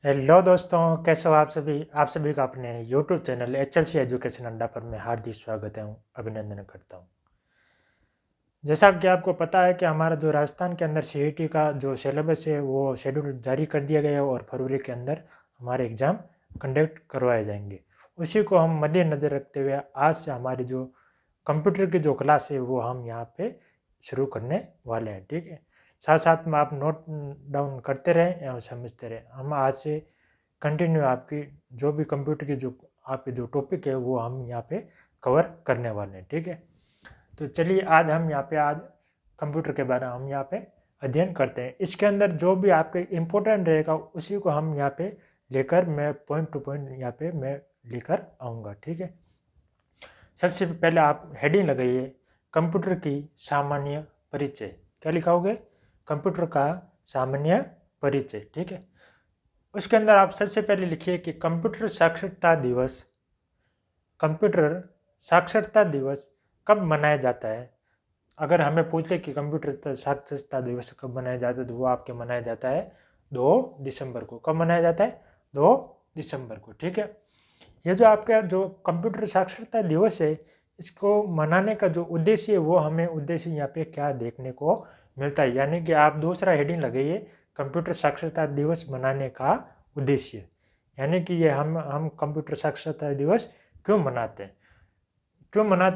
Hello दोस्तों, कैसे हो आप सभी का अपने यूट्यूब चैनल HLC एजुकेशन अड्डा पर मैं हार्दिक स्वागत है अभिनंदन करता हूँ। जैसा कि आपको पता है कि हमारा जो राजस्थान के अंदर CET का जो सिलेबस है वो शेड्यूल जारी कर दिया गया है और फरवरी के अंदर हमारे एग्ज़ाम कंडक्ट करवाए जाएंगे। उसी को हम मद्देनज़र रखते हुए आज से हमारी जो कंप्यूटर की जो क्लास है वो हम यहाँ पे शुरू करने वाले हैं। ठीक है, साथ साथ में आप नोट डाउन करते रहें एवं समझते रहें। हम आज से कंटिन्यू आपकी जो भी कंप्यूटर की जो आपके जो टॉपिक है वो हम यहाँ पे कवर करने वाले हैं। ठीक है, तो चलिए आज कंप्यूटर के बारे में हम यहाँ पे अध्ययन करते हैं। इसके अंदर जो भी आपके इम्पोर्टेंट रहेगा उसी को हम यहाँ पे लेकर मैं पॉइंट टू पॉइंट यहाँ पे मैं लेकर आऊँगा। ठीक है, सबसे पहले आप हेडिंग लगाइए, कंप्यूटर की सामान्य परिचय। क्या लिखाओगे? कंप्यूटर का सामान्य परिचय। ठीक है, उसके अंदर आप सबसे पहले लिखिए कि कंप्यूटर साक्षरता दिवस कब मनाया जाता है। अगर हमें पूछ ले कि कंप्यूटर साक्षरता दिवस कब मनाया जाता है तो वो आपके मनाया जाता है 2 दिसंबर को। कब मनाया जाता है? 2 दिसंबर को। ठीक है, ये जो आपका जो कंप्यूटर साक्षरता दिवस है इसको मनाने का जो उद्देश्य है वो हमें उद्देश्य यहाँ पे क्या देखने को मिलता है, यानी कि आप दूसरा हेडिंग लगाइए, कंप्यूटर साक्षरता दिवस मनाने का उद्देश्य। यानी कि ये हम कंप्यूटर साक्षरता दिवस क्यों मनाते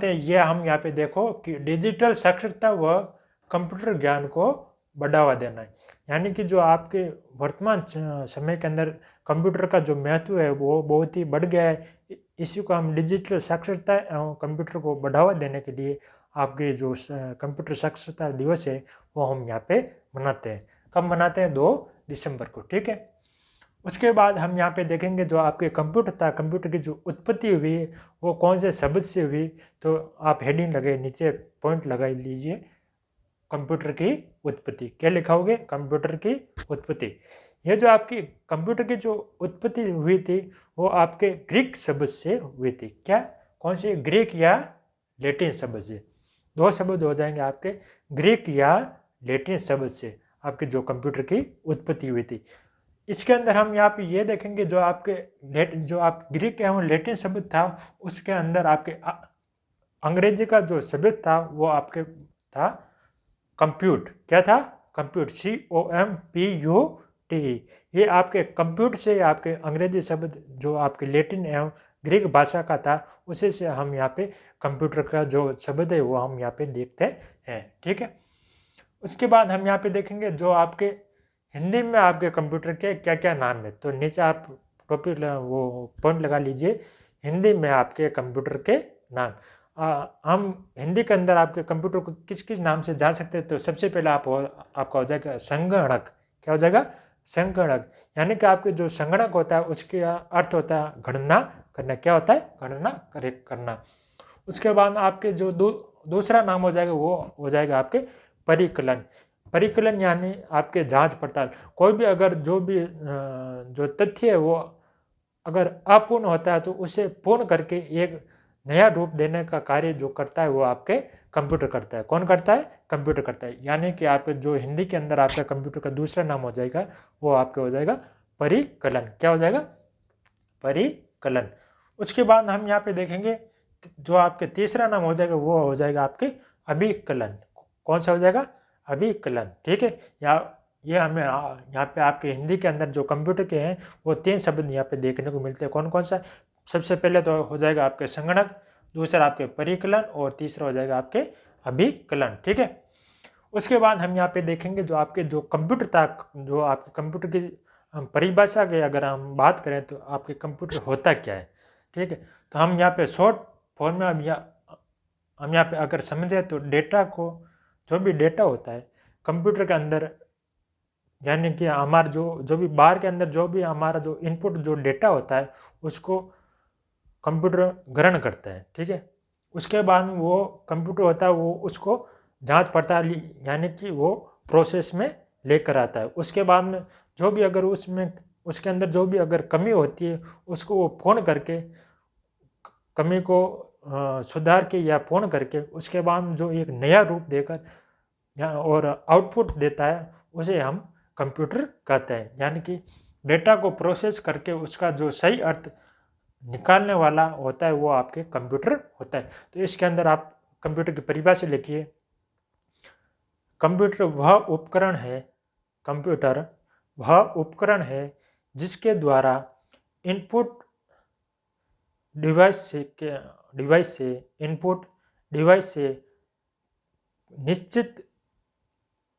हैं ये हम यहाँ पे देखो कि डिजिटल साक्षरता व कंप्यूटर ज्ञान को बढ़ावा देना है। यानी कि जो आपके वर्तमान समय के अंदर कंप्यूटर का जो महत्व है वो बहुत ही बढ़ गया है। इसी को हम डिजिटल साक्षरता एवं कंप्यूटर को बढ़ावा देने के लिए आपके जो कंप्यूटर साक्षरता दिवस है वो हम यहाँ पे मनाते हैं। कब मनाते हैं? 2 दिसंबर को। ठीक है, उसके बाद हम यहाँ पे देखेंगे जो आपके कंप्यूटर था, कंप्यूटर की जो उत्पत्ति हुई वो कौन से शब्द से हुई। तो आप हेडिंग लगाए, नीचे पॉइंट लगा लीजिए, कंप्यूटर की उत्पत्ति। क्या लिखाओगे? कंप्यूटर की उत्पत्ति। ये जो आपकी कंप्यूटर की जो उत्पत्ति हुई थी वो आपके ग्रीक शब्द से हुई थी। क्या? कौन से? ग्रीक या लैटिन शब्द से। 2 शब्द हो जाएंगे आपके, ग्रीक या लैटिन शब्द से आपके जो कंप्यूटर की उत्पत्ति हुई थी। इसके अंदर हम यहाँ पे ये देखेंगे जो आप ग्रीक एवं लैटिन शब्द था उसके अंदर आपके अंग्रेजी का जो शब्द था वो आपके था कंप्यूट। क्या था? Compute, COMPUT। ये आपके कंप्यूट से आपके अंग्रेजी शब्द जो आपके लैटिन एवं ग्रीक भाषा का था उसी से हम यहाँ पे कंप्यूटर का जो शब्द है वो हम यहाँ पे देखते हैं। ठीक है, उसके बाद हम यहाँ पे देखेंगे जो आपके हिंदी में आपके कंप्यूटर के क्या क्या नाम है। तो नीचे आप टॉपिक वो पॉइंट लगा लीजिए, हिंदी में आपके कंप्यूटर के नाम। हम हिंदी के अंदर आपके कंप्यूटर को किस किस नाम से जान सकते हैं। तो सबसे पहले आपका हो जाएगा संगणक। क्या हो जाएगा? संगणक। यानी कि आपके जो संगणक होता है उसके अर्थ होता है गणना करना। क्या होता है? गणना करना। उसके बाद आपके जो दूसरा नाम हो जाएगा वो हो जाएगा आपके परिकलन। परिकलन यानी आपके जांच पड़ताल। कोई भी अगर जो तथ्य है वो अगर अपूर्ण होता है तो उसे पूर्ण करके एक नया रूप देने का कार्य जो करता है वो आपके कंप्यूटर करता है। कौन करता है? कंप्यूटर करता है। यानी कि आपके जो हिंदी के अंदर आपका कंप्यूटर का दूसरा नाम हो जाएगा वो आपके हो जाएगा परिकलन। क्या हो जाएगा? परिकलन। उसके बाद हम यहाँ पे देखेंगे जो आपके तीसरा नाम हो जाएगा वो हो जाएगा आपके अभिकलन। कौन सा हो जाएगा? अभिकलन। ठीक है, ये हमें यहाँ पे आपके हिंदी के अंदर जो कंप्यूटर के हैं वो 3 शब्द यहाँ पे देखने को मिलते हैं। कौन कौन सा? सबसे पहले तो हो जाएगा आपके संगणक, दूसरा आपके परिकलन और तीसरा हो जाएगा आपके अभिकलन। ठीक है, उसके बाद हम यहाँ पे देखेंगे जो आपके जो कंप्यूटर था, जो आपके कंप्यूटर की परिभाषा की अगर हम बात करें तो आपके कंप्यूटर होता क्या है। ठीक है, तो हम यहाँ पे शॉर्ट फॉर्म में हम यहाँ पे अगर समझें तो डेटा को, जो भी डेटा होता है कंप्यूटर के अंदर, यानी कि हमारा जो भी बाहर के अंदर जो भी हमारा जो इनपुट जो डेटा होता है उसको कंप्यूटर ग्रहण करता है। ठीक है, उसके बाद वो कंप्यूटर होता है वो उसको जांच पड़ताल यानी कि वो प्रोसेस में लेकर आता है। उसके बाद में जो भी अगर उसके अंदर जो भी अगर कमी होती है उसको वो फोन करके कमी को सुधार के या पूर्ण करके उसके बाद जो एक नया रूप देकर या और आउटपुट देता है उसे हम कंप्यूटर कहते हैं। यानी कि डेटा को प्रोसेस करके उसका जो सही अर्थ निकालने वाला होता है वो आपके कंप्यूटर होता है। तो इसके अंदर आप कंप्यूटर की परिभाषा लिखिए। कंप्यूटर वह उपकरण है, कंप्यूटर वह उपकरण है जिसके द्वारा इनपुट डिवाइस से निश्चित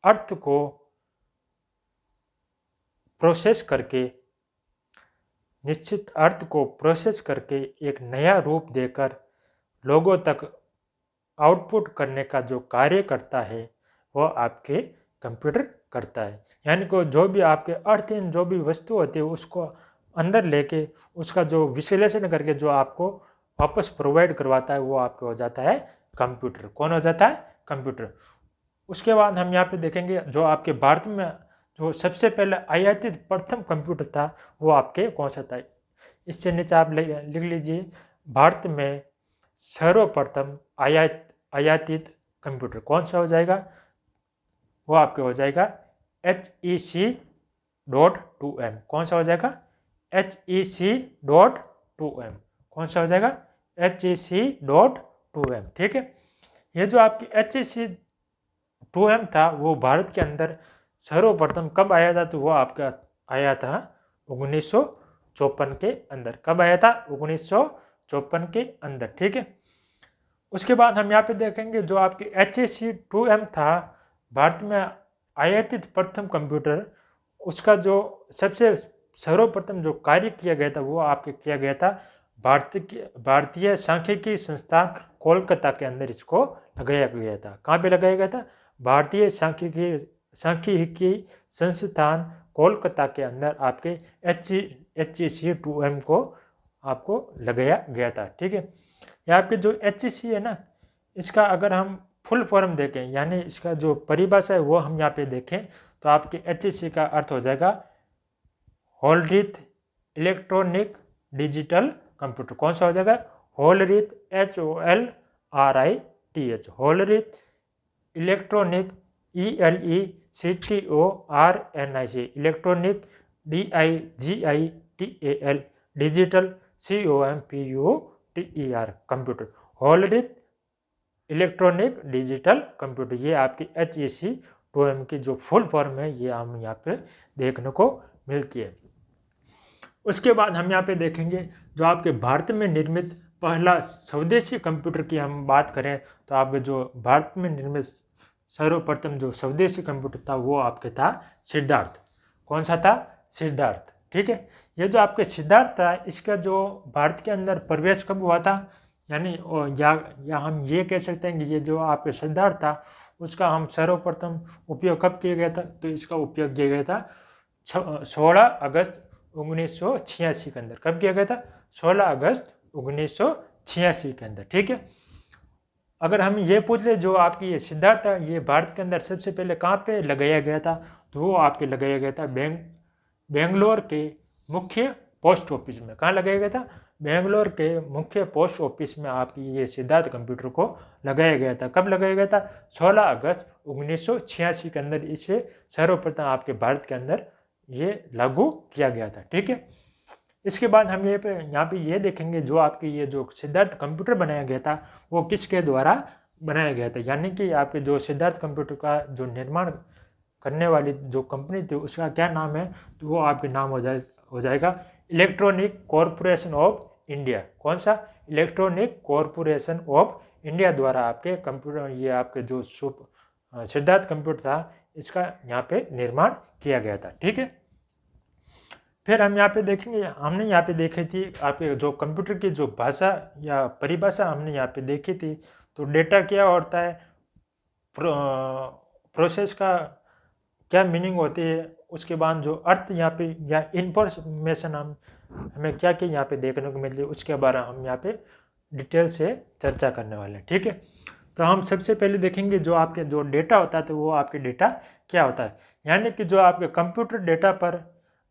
अर्थ को प्रोसेस करके एक नया रूप देकर लोगों तक आउटपुट करने का जो कार्य करता है वह आपके कंप्यूटर करता है। यानी कि जो भी आपके अर्थहीन जो भी वस्तु होती है उसको अंदर लेके उसका जो विश्लेषण करके जो आपको वापस प्रोवाइड करवाता है वो आपको हो जाता है कंप्यूटर। कौन हो जाता है? कंप्यूटर। उसके बाद हम यहाँ पे देखेंगे जो आपके भारत में जो सबसे पहले आयातित प्रथम कंप्यूटर था वो आपके कौन सा था? इससे नीचे आप लिख लीजिए, भारत में सर्वप्रथम आयातित कंप्यूटर कौन सा हो जाएगा? वो आपके हो जाएगा HEC.2M। कौन सा हो जाएगा? HEC.2M। कौन सा हो जाएगा? HEC.2M। ठीक है। ये जो आपकी HEC.2M था वो भारत के अंदर सर्वप्रथम कब आया था? तो वो आपका आया था 1954 के अंदर। कब आया था? 1954 के अंदर। ठीक है। उसके बाद हम यहाँ पे देखेंगे जो आपकी HEC.2M था भारत में आयातित प्रथम कंप्यूटर, उसका जो सबसे सर्वप्रथम जो कार्य किया गया था वो आपके किया गया था भारतीय सांख्यिकी संस्थान कोलकाता के अंदर इसको लगाया गया था। कहाँ पे लगाया गया था? भारतीय सांख्यिकी संस्थान कोलकाता के अंदर आपके HEC.2M को आपको लगाया गया था। ठीक है। ये आपके जो HEC है ना, इसका अगर हम फुल फॉर्म देखें यानी इसका जो परिभाषा है वो हम यहाँ पे देखें तो आपके HEC का अर्थ हो जाएगा होल्ड्रिथ इलेक्ट्रॉनिक डिजिटल कंप्यूटर। कौन सा हो जाएगा? होल्ड्रिथ HOLRITH होल्ड्रिथ electronic ELECTORNIC electronic DIGITAL digital COMPUTER computer. होल्ड्रिथ electronic digital computer, ये आपकी HEC.2M की जो फुल फॉर्म है ये हम यहाँ पे देखने को मिलती है। उसके बाद हम यहाँ पे देखेंगे जो आपके भारत में निर्मित पहला स्वदेशी कंप्यूटर की हम बात करें तो आपके जो भारत में निर्मित सर्वप्रथम जो स्वदेशी कंप्यूटर था वो आपके था सिद्धार्थ। कौन सा था? सिद्धार्थ। ठीक है। ये जो आपके सिद्धार्थ था इसका जो भारत के अंदर प्रवेश कब हुआ था, यानी या हम ये कह सकते हैं कि ये जो आपके सिद्धार्थ था उसका हम सर्वप्रथम उपयोग कब किया गया था? तो इसका उपयोग किया गया था 16 अगस्त 1986 के अंदर। कब किया गया था? 16 अगस्त 1986 के अंदर। ठीक है। अगर हम ये पूछ ले जो आपकी ये सिद्धार्थ था ये भारत के अंदर सबसे पहले कहाँ पे लगाया गया था? तो वो आपके लगाया गया था बेंगलोर के मुख्य पोस्ट ऑफिस में। कहाँ लगाया गया था? बेंगलोर के मुख्य पोस्ट ऑफिस में आपकी ये सिद्धार्थ कंप्यूटर को लगाया गया था। कब लगाया गया था? 16 अगस्त 1986 के अंदर इसे सर्वप्रथम आपके भारत के अंदर ये लागू किया गया था। ठीक है। इसके बाद हम यहाँ पे ये देखेंगे जो आपकी ये जो सिद्धार्थ कंप्यूटर बनाया गया था वो किसके द्वारा बनाया गया था, यानी कि आपके जो सिद्धार्थ कंप्यूटर का जो निर्माण करने वाली जो कंपनी थी उसका क्या नाम है? तो वो आपके नाम हो जाएगा इलेक्ट्रॉनिक कॉरपोरेशन ऑफ इंडिया। कौन सा? इलेक्ट्रॉनिक कॉरपोरेशन ऑफ इंडिया द्वारा आपके कंप्यूटर ये आपके जो सिद्धार्थ कंप्यूटर था इसका यहाँ पे निर्माण किया गया था। ठीक है। फिर हम यहाँ पे देखेंगे, हमने यहाँ पे देखी थी आपके जो कंप्यूटर की जो भाषा या परिभाषा हमने यहाँ पे देखी थी। तो डेटा क्या होता है, प्रोसेस का क्या मीनिंग होती है, उसके बाद जो अर्थ यहाँ पे या इंफॉर्मेशन हमें क्या क्या यहाँ पे देखने को मिलती है उसके बारे में हम यहाँ पे डिटेल से चर्चा करने वाले हैं। ठीक है। तो हम सबसे पहले देखेंगे जो आपके जो डेटा होता है तो वो आपके डेटा क्या होता है, यानी कि जो आपके कंप्यूटर डेटा पर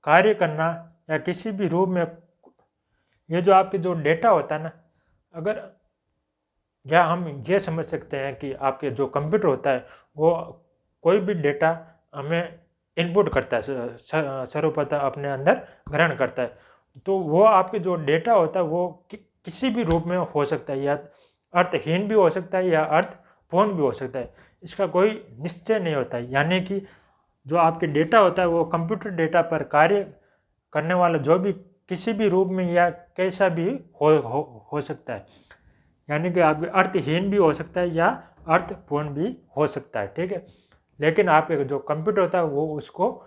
कार्य करना या किसी भी रूप में ये जो आपके जो डेटा होता है ना, अगर या हम ये समझ सकते हैं कि आपके जो कंप्यूटर होता है वो कोई भी डेटा हमें इनपुट करता है, सर्वप्रथम अपने अंदर ग्रहण करता है। तो वो आपके जो डेटा होता है वो किसी भी रूप में हो सकता है, या अर्थहीन भी हो सकता है या अर्थपूर्ण भी हो सकता है, इसका कोई निश्चय नहीं होता है। यानी कि जो आपके डेटा होता है वो कंप्यूटर डेटा पर कार्य करने वाला जो भी किसी भी रूप में या कैसा भी हो सकता है। यानी कि आपके अर्थहीन भी हो सकता है या अर्थपूर्ण भी हो सकता है, ठीक है। लेकिन आपके जो कंप्यूटर होता है वो उसको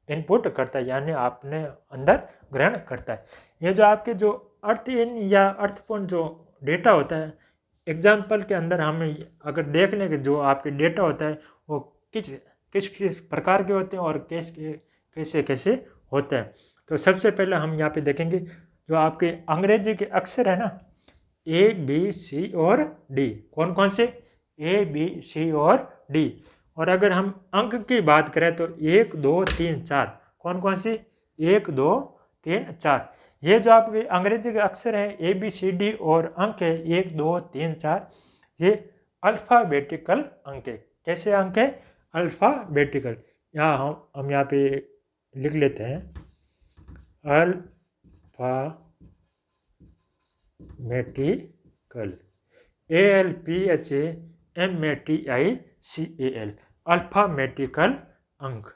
इनपुट करता है, यानी आपने अंदर ग्रहण करता है। ये जो आपके जो अर्थहीन या अर्थपूर्ण जो डेटा होता है, एग्जाम्पल के अंदर हमें अगर देख लें कि जो आपके डेटा होता है वो किस किस किस प्रकार के होते हैं और कैसे कैसे होते हैं। तो सबसे पहले हम यहाँ पे देखेंगे जो आपके अंग्रेजी के अक्षर है ना, ए बी सी और डी, कौन कौन से, ए बी सी और डी। और अगर हम अंक की बात करें तो 1 2 3 4, कौन कौन सी, 1 2 3 4। ये जो आपके अंग्रेजी के अक्षर हैं ए बी सी डी और अंक है 1 2 3 4, ये अल्फ़ाबेटिकल अंक है। कैसे अंक है, अल्फ़ाबेटिकल। यहाँ हम यहाँ पे लिख लेते हैं अल्फ़ामेटिकल, ALPHAMATICAL, अल्फ़ामेटिकल अंक,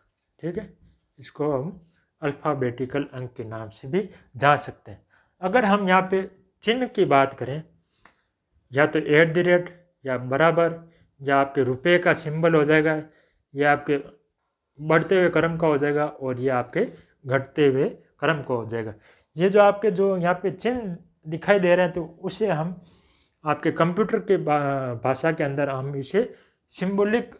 ठीक है। इसको हम अल्फ़ाबेटिकल अंक के नाम से भी जान सकते हैं। अगर हम यहाँ पे चिन्ह की बात करें, या तो @ या बराबर, या आपके रुपये का सिंबल हो जाएगा, या आपके बढ़ते हुए क्रम का हो जाएगा, और ये आपके घटते हुए क्रम का हो जाएगा। ये जो आपके जो यहाँ पे चिन्ह दिखाई दे रहे हैं तो उसे हम आपके कंप्यूटर के भाषा के अंदर हम इसे सिंबॉलिक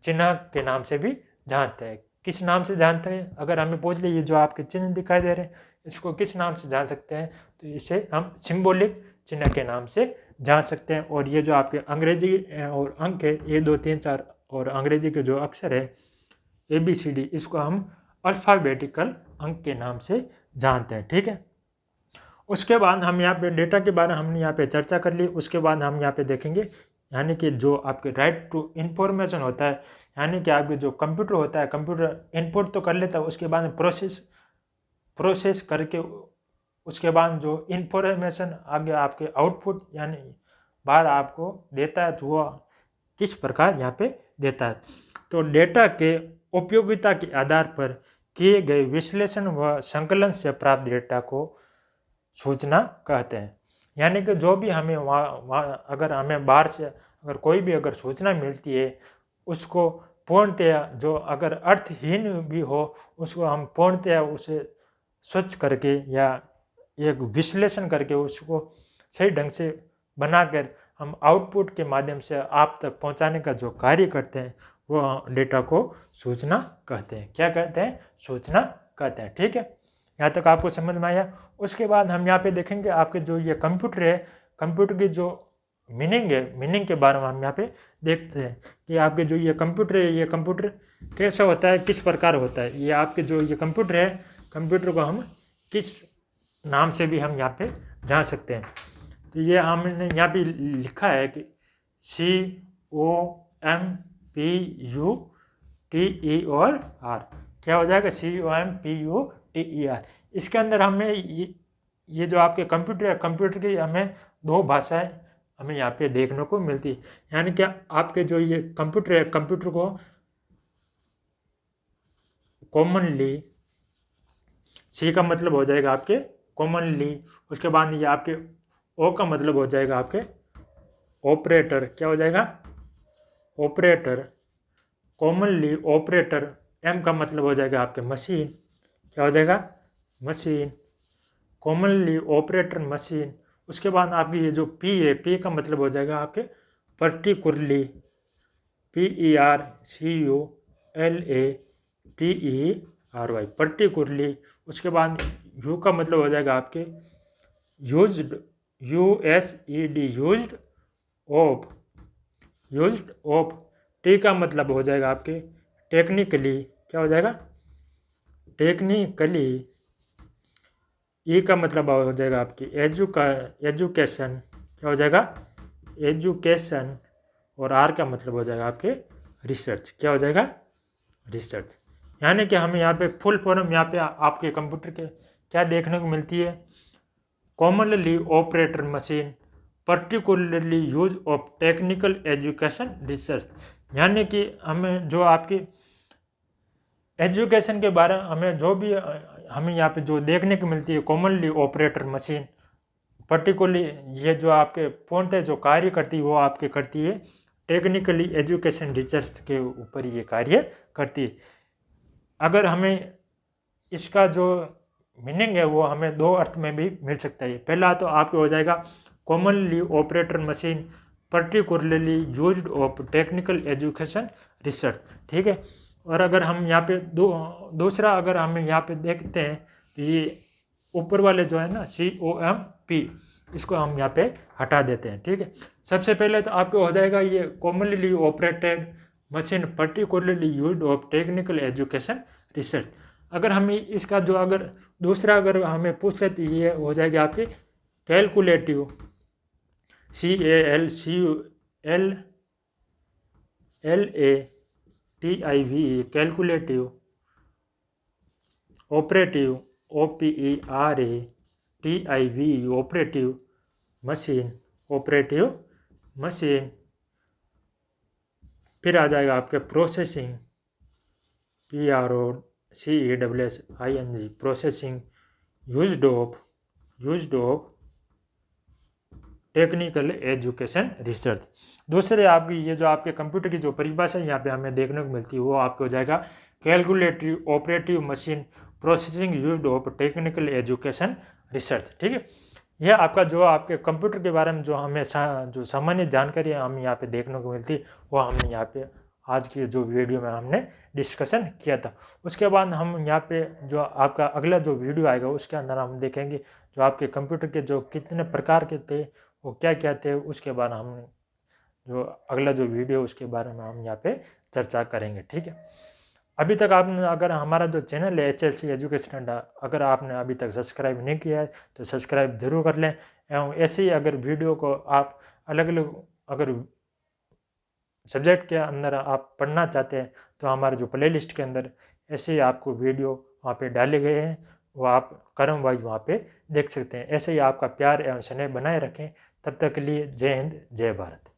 चिन्ह के नाम से भी जानते हैं। किस नाम से जानते हैं, अगर हमें पूछ ले ये जो आपके चिन्ह दिखाई दे रहे हैं इसको किस नाम से जान सकते हैं, तो इसे हम सिंबॉलिक चिन्ह के नाम से जान सकते हैं। और ये जो आपके अंग्रेजी और अंक है 1 2 3 4 और अंग्रेजी के जो अक्षर है ABCD, इसको हम अल्फ़ाबेटिकल अंक के नाम से जानते हैं, ठीक है। उसके बाद हम यहाँ पे डेटा के बारे में हमने यहाँ पे चर्चा कर ली। उसके बाद हम यहाँ पे देखेंगे यानी कि जो आपके राइट टू इंफॉर्मेशन होता है, यानी कि आपके जो कंप्यूटर होता है, कंप्यूटर इनपुट तो कर लेता है, उसके बाद प्रोसेस करके उसके बाद जो इंफॉर्मेशन आगे आपके आउटपुट यानी बाहर आपको देता है, तो वो किस प्रकार यहाँ पे देता है। तो डेटा के उपयोगिता के आधार पर किए गए विश्लेषण व संकलन से प्राप्त डेटा को सूचना कहते हैं। यानी कि जो भी हमें वहाँ अगर हमें बाहर से अगर कोई भी अगर सूचना मिलती है उसको पूर्णतया, जो अगर अर्थहीन भी हो उसको हम पूर्णतया उसे स्वच्छ करके या एक विश्लेषण करके उसको सही ढंग से बनाकर हम आउटपुट के माध्यम से आप तक पहुंचाने का जो कार्य करते हैं वो डेटा को सूचना कहते हैं। क्या कहते हैं, सूचना कहते हैं, ठीक है। यहाँ तक आपको समझ में आया। उसके बाद हम यहाँ पे देखेंगे आपके जो ये कंप्यूटर है, कंप्यूटर की जो मीनिंग है, मीनिंग के बारे में हम यहाँ पे देखते हैं कि आपके जो ये कंप्यूटर है, ये कंप्यूटर कैसा होता है, किस प्रकार होता है। ये आपके जो ये कंप्यूटर है, कंप्यूटर को हम किस नाम से भी हम यहाँ पे जान सकते हैं। तो ये हमने यहाँ पे लिखा है कि COMPUTER, क्या हो जाएगा, COMPUTER। इसके अंदर हमें ये जो आपके कंप्यूटर है, कंप्यूटर की हमें 2 भाषाएं हमें यहाँ पे देखने को मिलती है। यानी कि आपके जो ये कंप्यूटर है, कंप्यूटर को कॉमनली, C का मतलब हो जाएगा आपके कॉमनली, उसके बाद ये आपके O का मतलब हो जाएगा आपके ऑपरेटर, क्या हो जाएगा, ऑपरेटर, कॉमनली ऑपरेटर। M का मतलब हो जाएगा आपके मशीन, क्या हो जाएगा, मशीन, कॉमनली ऑपरेटर मशीन। उसके बाद आपकी ये जो P है, P का मतलब हो जाएगा आपके पर्टिकुलरली, PERCULATERY, पर्टिकुलरली। उसके बाद U का मतलब हो जाएगा आपके used, USED, used of. T का मतलब हो जाएगा आपके टेक्निकली, क्या हो जाएगा, टेक्निकली। E का मतलब हो जाएगा आपकी एजुकेशन, क्या हो जाएगा, एजुकेशन। और R का मतलब हो जाएगा आपके रिसर्च, क्या हो जाएगा, रिसर्च। यानी कि हमें यहाँ पे फुल फॉर्म यहाँ पे आपके कंप्यूटर के क्या देखने को मिलती है, commonly operator machine particularly use of technical education research. यानी कि हमें जो आपकी एजुकेशन के बारे में हमें जो भी हमें यहाँ पे जो देखने को मिलती है, कॉमनली ऑपरेटर मशीन पर्टिकुलरली ये जो आपके पूर्णतः जो कार्य करती है वो आपके करती है टेक्निकली एजुकेशन रिसर्च के ऊपर ये कार्य करती है। अगर हमें इसका जो मीनिंग है वो हमें दो अर्थ में भी मिल सकता है। पहला तो आपके हो जाएगा commonly operator machine particularly used of technical education research, ठीक है। और अगर हम यहाँ पे दूसरा अगर हम यहाँ पे देखते हैं तो ये ऊपर वाले जो है ना COMP, इसको हम यहाँ पे हटा देते हैं, ठीक है। सबसे पहले तो आपको हो जाएगा ये commonly operated machine particularly used of technical education research. अगर हम इसका जो अगर दूसरा अगर हमें पूछे तो ये हो जाएगी आपकी calculative CALCULATIV calculative operative OPERATIV operative machine फिर आ जाएगा आपके processing PROCESSING processing used of technical education research. दूसरे आपकी ये जो आपके कंप्यूटर की जो परिभाषा यहाँ पे हमें देखने को मिलती है वो आपको हो जाएगा calculative operative machine processing used of technical education research, ठीक है। यह आपका जो आपके कंप्यूटर के बारे में जो हमें जो सामान्य जानकारी हमें यहाँ पे देखने को मिलती है वो हमने यहाँ पे आज की जो वीडियो में हमने डिस्कशन किया था। उसके बाद हम यहाँ पे जो आपका अगला जो वीडियो आएगा उसके अंदर हम देखेंगे जो आपके कंप्यूटर के जो कितने प्रकार के थे वो क्या क्या थे, उसके बाद हम जो अगला जो वीडियो उसके बारे में हम यहाँ पे चर्चा करेंगे, ठीक है। अभी तक आपने अगर हमारा जो चैनल है HLC एजुकेशन अड्डा अगर आपने अभी तक सब्सक्राइब नहीं किया है तो सब्सक्राइब जरूर कर लें। एवं ऐसे ही अगर वीडियो को आप अलग अलग अगर सब्जेक्ट के अंदर आप पढ़ना चाहते हैं तो हमारे जो प्लेलिस्ट के अंदर ऐसे ही आपको वीडियो वहाँ पे डाले गए हैं, वो आप क्रम वाइज वहाँ पे देख सकते हैं। ऐसे ही आपका प्यार एवं स्नेह बनाए रखें। तब तक के लिए जय हिंद जय भारत।